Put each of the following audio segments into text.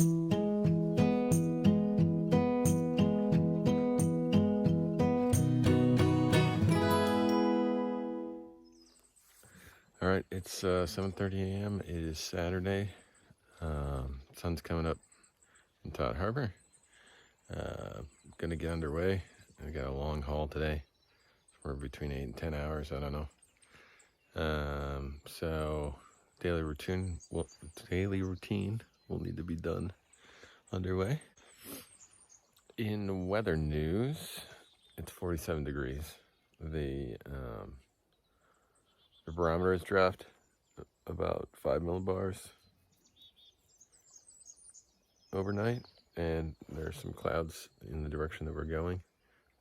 All right, it's 7:30 a.m. It is Saturday. Sun's coming up in Todd Harbor. Gonna get underway. I got a long haul today. We're between 8 and 10 hours. I don't know. So daily routine will need to be done underway. In weather news, it's 47 degrees. The barometer has dropped about 5 millibars overnight, and there's some clouds in the direction that we're going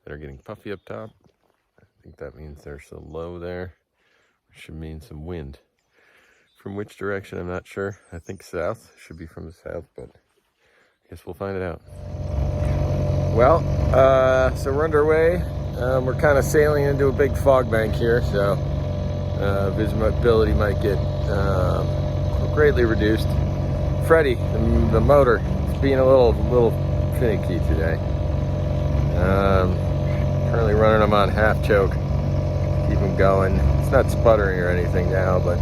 that are getting puffy up top. I think that means there's a low there, which should mean some wind. From which direction, I'm not sure. I think south, should be from the south, but I guess we'll find it out. Well, so we're underway. We're kind of sailing into a big fog bank here, so visibility might get greatly reduced. Freddie, the motor, is being a little finicky today. Currently running them on half choke, keep them going. It's not sputtering or anything now, but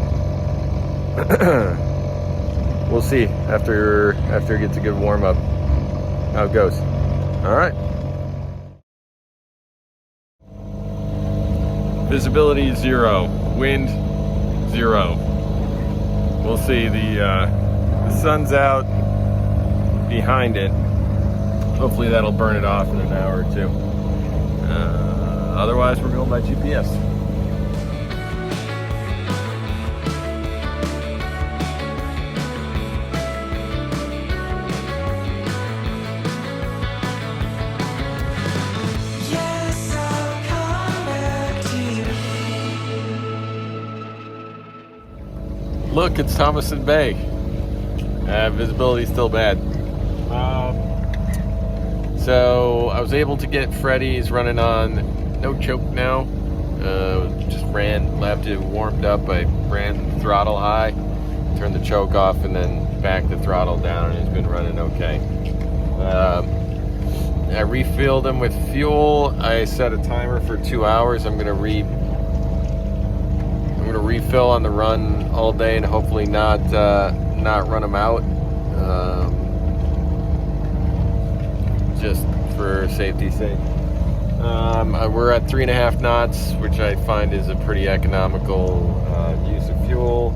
we'll see after it gets a good warm up how it goes. All right. Visibility 0, wind 0. We'll see. The sun's out behind it. Hopefully that'll burn it off in an hour or two. Otherwise, we're going by GPS. Look, it's Thomason Bay. Visibility's still bad. So I was able to get Freddy's running on no choke now. Just left it warmed up. I ran the throttle high, turned the choke off, and then backed the throttle down, and it's been running okay. I refilled them with fuel. I set a timer for 2 hours. I'm gonna refill on the run all day and hopefully not run them out, just for safety's sake. We're at 3.5 knots, which I find is a pretty economical use of fuel.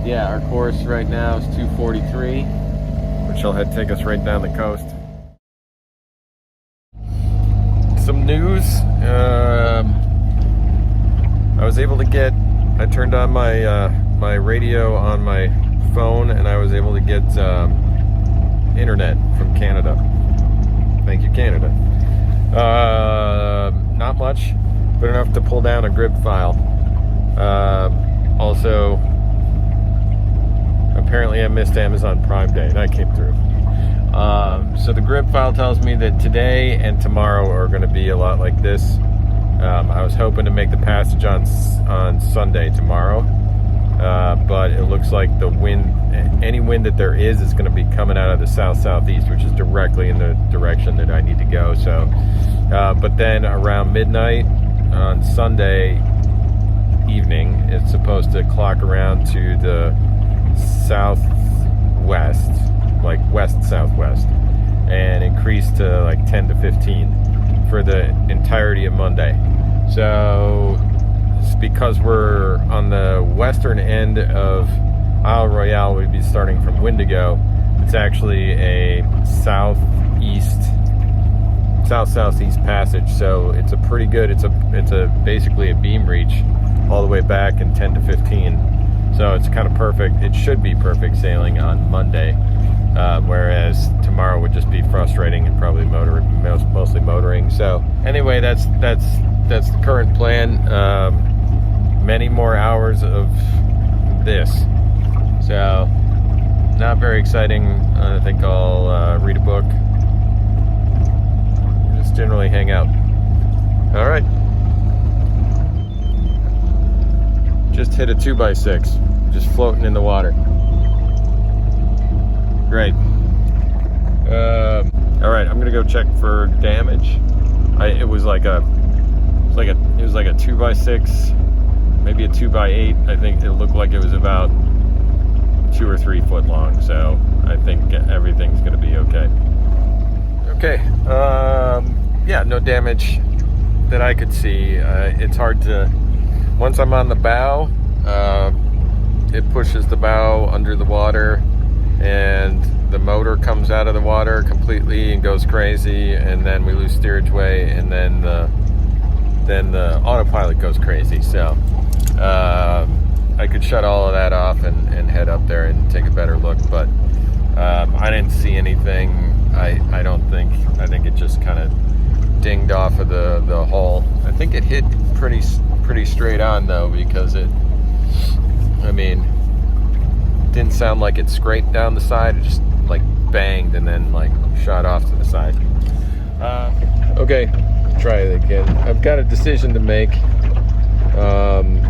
Yeah, our course right now is 243, which will take us right down the coast. Some news. I turned on my radio on my phone, and I was able to get internet from Canada. Thank you, Canada. Not much, but enough to pull down a grip file. Also, apparently I missed Amazon Prime Day. That came through. So the grip file tells me that today and tomorrow are going to be a lot like this. I was hoping to make the passage on Sunday tomorrow, but it looks like any wind that there is going to be coming out of the south-southeast, which is directly in the direction that I need to go. So, but then around midnight on Sunday evening, it's supposed to clock around to the southwest, like west-southwest, and increase to like 10 to 15 for the entirety of Monday. So it's because we're on the western end of Isle Royale, we'd be starting from Windigo. It's actually a south-southeast passage, so it's a pretty good, it's basically a beam reach all the way back in 10 to 15. So it's kind of perfect. It should be perfect sailing on Monday, whereas tomorrow would just be frustrating and probably mostly motoring. So anyway, that's the current plan. Many more hours of this, so not very exciting. I think I'll read a book, just generally hang out. All right, just hit a 2x6, just floating in the water. Great. All right, I'm gonna go check for damage. It was like a 2x6, maybe a 2x8. I think it looked like it was about 2 or 3 foot long. So I think everything's gonna be okay. Okay. Yeah, no damage that I could see. It's hard to. Once I'm on the bow, it pushes the bow under the water, and the motor comes out of the water completely and goes crazy, and then we lose steerage way, and then the autopilot goes crazy. So I could shut all of that off and head up there and take a better look, but I didn't see anything. I don't think. I think it just kind of dinged off of the hull. I think it hit pretty straight on though, because didn't sound like it scraped down the side. It just like banged and then like shot off to the side. Okay, try it again. I've got a decision to make.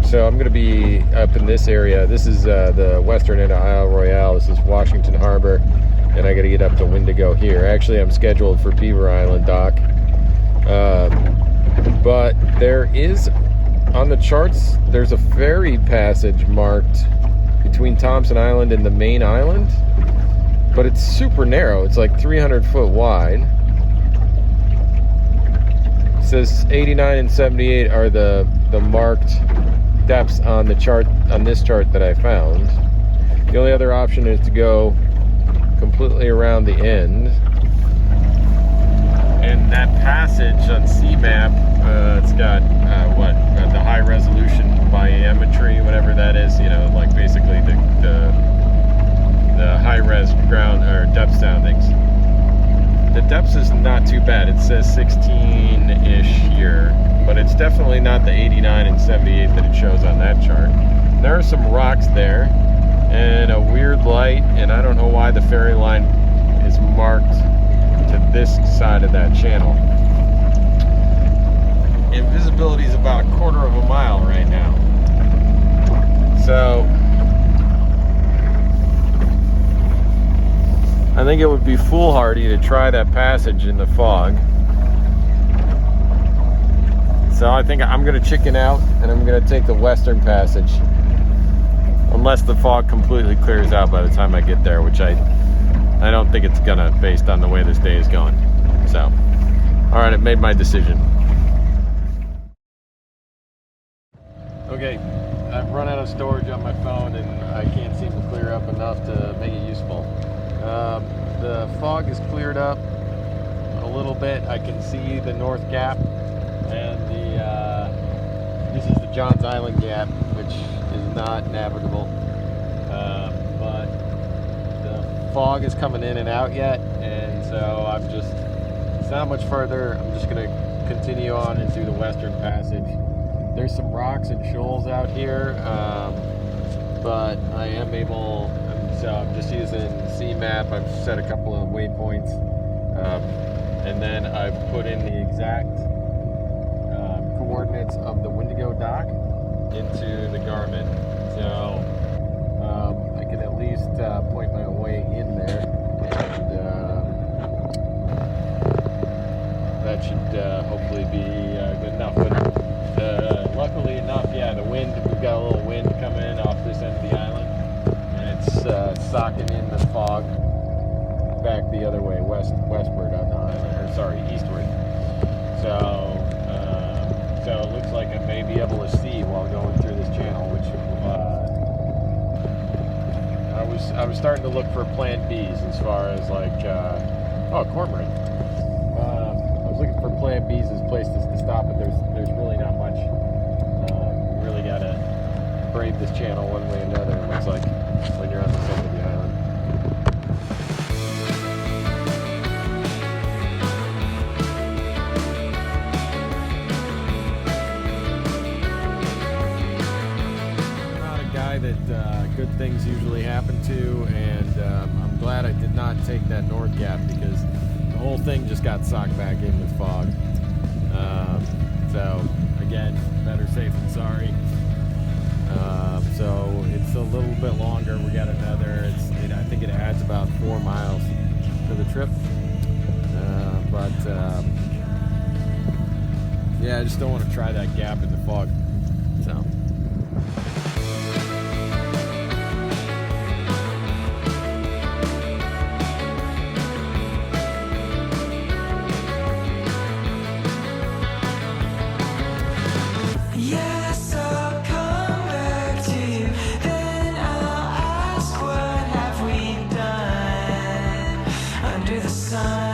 So I'm going to be up in this area. This is the western end of Isle Royale. This is Washington Harbor, and I got to get up to Windigo here. Actually, I'm scheduled for Beaver Island dock. But there is, on the charts, there's a ferry passage marked between Thompson Island and the main island, but it's super narrow. It's like 300 foot wide. It says 89 and 78 are the marked depths on the chart, on this chart that I found. The only other option is to go completely around the end. And that passage on CMAP, it's got the high resolution biometry, whatever that is. You know, like basically the high res ground or depth soundings. The depths is not too bad. It says 16-ish here, but it's definitely not the 89 and 78 that it shows on that chart. There are some rocks there and a weird light, and I don't know why the ferry line is marked to this side of that channel. And visibility is about 1/4 of a mile right now. So I think it would be foolhardy to try that passage in the fog. So I think I'm going to chicken out, and I'm going to take the western passage, unless the fog completely clears out by the time I get there, which I don't think it's gonna, based on the way this day is going. So, all right, I've made my decision. Okay, I've run out of storage on my phone, and I can't seem to clear up enough to make it useful. The fog is cleared up a little bit. I can see the North Gap, and this is the Johns Island Gap, which is not navigable, but the fog is coming in and out yet, and so it's not much further. I'm just going to continue on into the Western Passage. There's some rocks and shoals out here, but I am able, so I'm just using CMAP. I've set a couple of waypoints, and then I've put in the exact coordinates of the Windigo dock into the Garmin. So I can at least point my way in there, and that should hopefully be good enough. But luckily enough, yeah, the wind, we've got a little wind coming off this end of the island, and it's socking in the fog back the other way, westward on the island, or sorry, eastward. So it looks like I may be able to see while going through this channel, which I was starting to look for plan Bs as far as like cormorant. I was looking for plan Bs as places to stop, but there's really not much. You really gotta brave this channel one way or another. It looks like when you're on the end of the island. That good things usually happen to, and I'm glad I did not take that North Gap, because the whole thing just got socked back in with fog. So again, better safe than sorry. So it's a little bit longer. We got another, I think it adds about 4 miles trip. Yeah, I just don't want to try that gap in the fog. So. Yes, I'll come back to you. Then I'll ask, what have we done under the sun?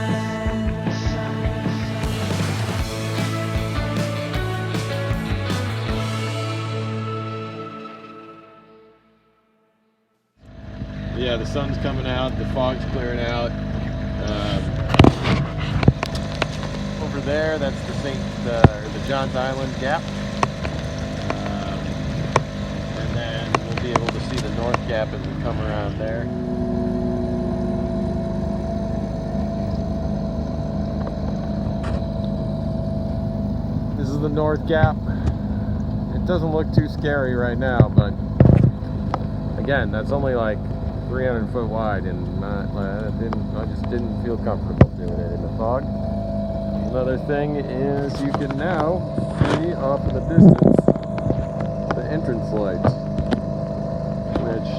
Yeah, the sun's coming out, the fog's clearing out. Over there, that's the Johns Island Gap. And then we'll be able to see the North Gap as we come around there. This is the North Gap. It doesn't look too scary right now, but again, that's only like 300 foot wide, and I just didn't feel comfortable doing it in the fog. Another thing is you can now see off in the distance the entrance lights, which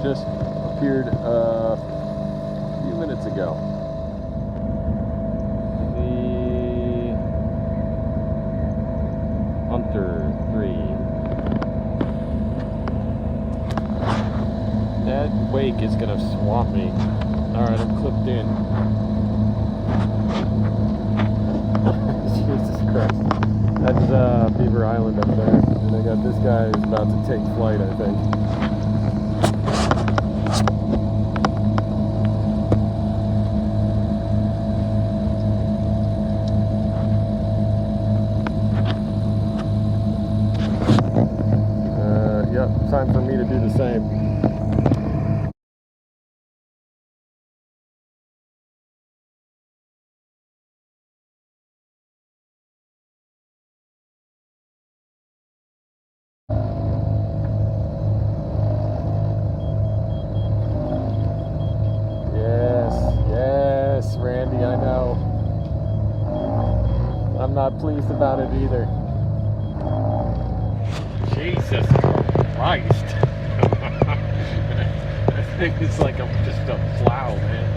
just appeared a few minutes ago. The Hunter 3. That wake is gonna swamp me. Alright, I'm clipped in. Jesus Christ. That's Beaver Island up there. And I got this guy who's about to take flight, I think. Yep, time for me to do the same. Yes, Randy, I know. I'm not pleased about it either. Jesus Christ. I think it's like just a plow, man.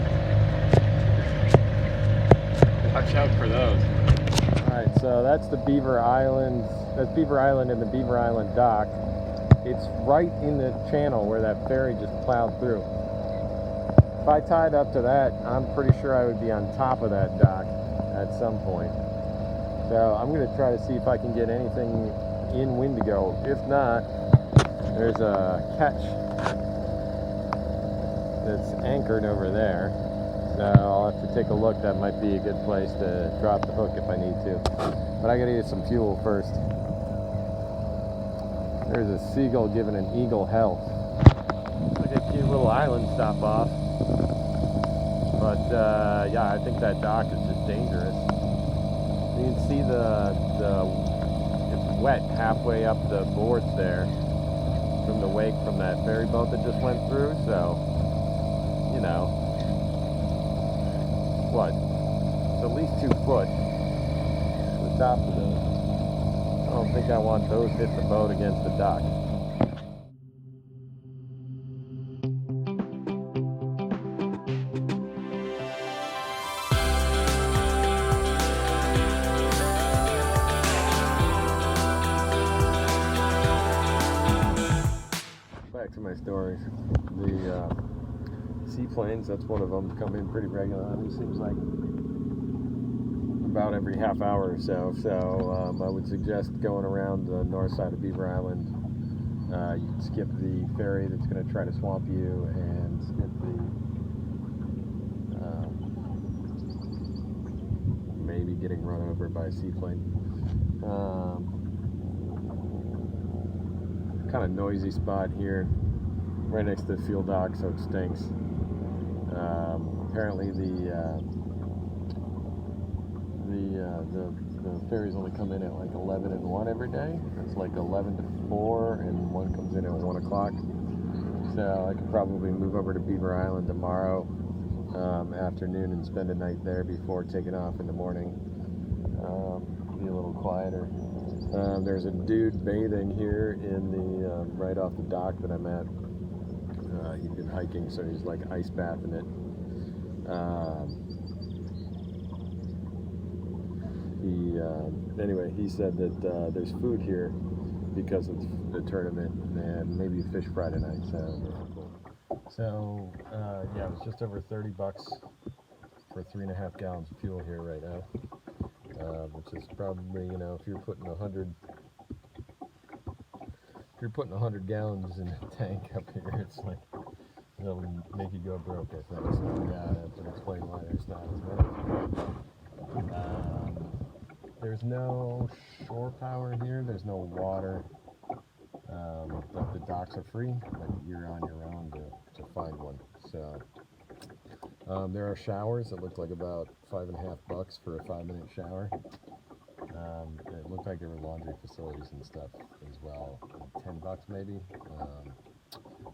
Watch out for those. Alright, so that's the Beaver Island. That's Beaver Island and the Beaver Island dock. It's right in the channel where that ferry just plowed through. If I tied up to that, I'm pretty sure I would be on top of that dock at some point. So I'm going to try to see if I can get anything in Windigo. If not, there's a catch that's anchored over there. So I'll have to take a look. That might be a good place to drop the hook if I need to. But I got to get some fuel first. There's a seagull giving an eagle hell. Like a cute little island stop off. But yeah, I think that dock is just dangerous. You can see it's wet halfway up the boards there from the wake from that ferry boat that just went through. So, you know, what? It's at least 2 foot to the top of those. I don't think I want those hitting the boat against the dock. Back to my stories. The seaplanes, that's one of them, come in pretty regularly. It seems like about every half hour or so. So I would suggest going around the north side of Beaver Island. You can skip the ferry that's going to try to swamp you, and skip the maybe getting run over by a seaplane. Kind of noisy spot here, right next to the fuel dock, so it stinks. Apparently the ferries only come in at like 11 and 1 every day. It's like 11 to 4, and one comes in at 1 o'clock. So I could probably move over to Beaver Island tomorrow afternoon and spend a night there before taking off in the morning. Be a little quieter. There's a dude bathing here in the right off the dock that I'm at. He'd been hiking, so he's like ice bathing it. Anyway, he said that there's food here because of the tournament and maybe fish Friday night. So yeah, it was just over $30 for 3.5 gallons of fuel here right now, which is probably, you know, if you're putting 100 gallons in a tank up here, it's like it'll make you go broke, I think. So yeah, that would explain why there's not as many. There's no shore power here. There's no water. But the docks are free, but you're on your own to find one. So there are showers that look like about $5.50 for a 5-minute shower. It looked like there were laundry facilities and stuff as well, like $10 maybe.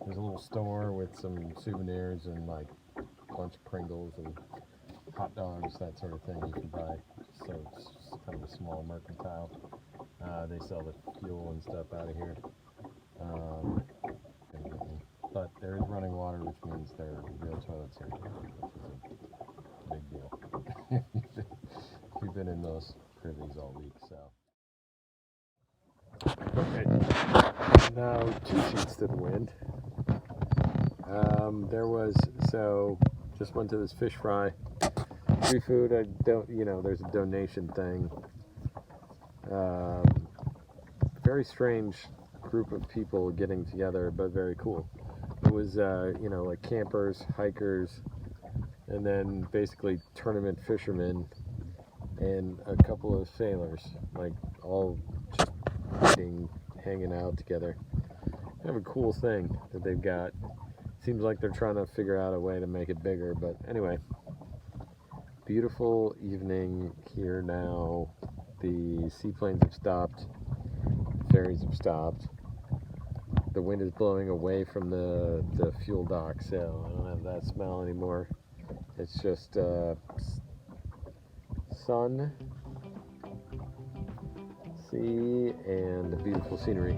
There's a little store with some souvenirs and like a bunch of Pringles and hot dogs, that sort of thing you can buy. So it's kind of a small mercantile. They sell the fuel and stuff out of here. But there is running water, which means there are real toilets here, which is a big deal. We've been in those privies all week, so. Okay, now 2 sheets to the wind. Just went to this fish fry. Free food, there's a donation thing. Very strange group of people getting together, but very cool. It was, like campers, hikers, and then basically tournament fishermen and a couple of sailors, like all just eating, hanging out together. Kind of a cool thing that they've got. Seems like they're trying to figure out a way to make it bigger, but anyway. Beautiful evening here now. The seaplanes have stopped. The ferries have stopped. The wind is blowing away from the fuel dock, so I don't have that smell anymore. It's just sun, sea, and beautiful scenery.